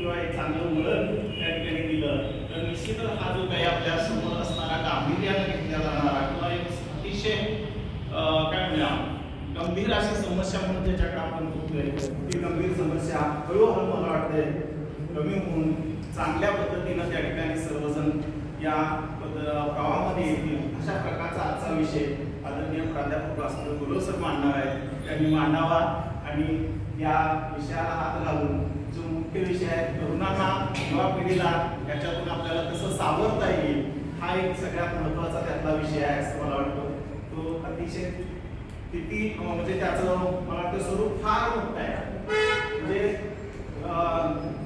किंवा एक चांगलं वळण त्या ठिकाणी दिलं तर निश्चितच हा जो काही आपल्या समोर असणारा गांभीर्याने घेतला जाणारा किंवा एक अतिशय काय म्हणूया गंभीर अशी समस्या म्हणून त्याच्याकडे आपण बघतोय ती गंभीर समस्या हळूहळू मला वाटतंय कमी होऊन चांगल्या पद्धतीनं त्या ठिकाणी सर्वजण या प्रवाहामध्ये येतील अशा प्रकारचा आजचा विषय आदरणीय प्राध्यापक वासुदेव गुरव सर मांडणार आहेत त्यांनी मांडावा आणि या विषयाला हात घालून जो मुख्य विषय आहे तरुणांना युवा पिढीला याच्यातून आपल्याला कसं सावरता येईल हा एक सगळ्यात महत्त्वाचा त्यातला विषय आहे असं मला वाटतं तो अतिशय किती म्हणजे त्याचं मला वाटतं स्वरूप फार मोठं आहे म्हणजे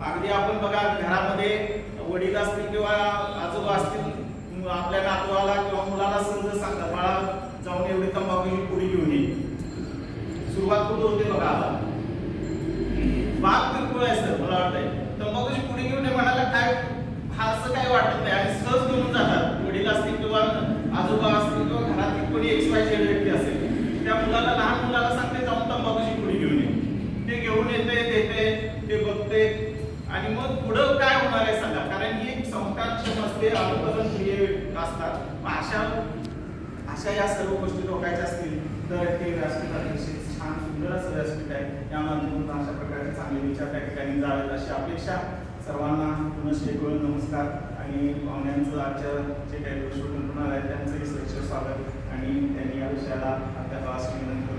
अगदी आपण बघा घरामध्ये वडील असतील किंवा आजोबा असतील आपल्या नातवाला किंवा मुलाला सहज सांगतात बाळा जाऊन एवढी तंबाखूची पुडी घेऊन ये सुरुवात कुठं होते बघा आता बाग बिलकुल आहे सर मला वाटतंय तंबाखूची पुडी घेऊन ये म्हणाला काय फारसं काय वाटत नाही आणि सहज घेऊन जातात वडील असतील किंवा आजोबा असतील किंवा घरातील कोणी XYZ व्यक्ती असेल त्या मुलाला लहान मुलाला सांगते जाऊन तंबाखूची पुडी घेऊन ये ते घेऊन येते देते ते बघते आणि मग पुढं काय होणार आहे सांगा कारण ही एक संस्कारक्षम असते अनुकरण क्रिये असतात अशा या सर्व गोष्टी रोखायच्या असतील तर ते व्यासपीठ अतिशय छान सुंदर असं व्यासपीठ आहे त्यामधून अशा प्रकारचे चांगले विचार त्या ठिकाणी जावेत अशी अपेक्षा सर्वांना पुनश्च एक वेळ नमस्कार आणि पाहुण्यांचं आजच्या जे काही गोष्टी आहेत त्यांचंही सच्चे स्वागत आणि त्यांनी या विषयाला अध्यापनास विनंती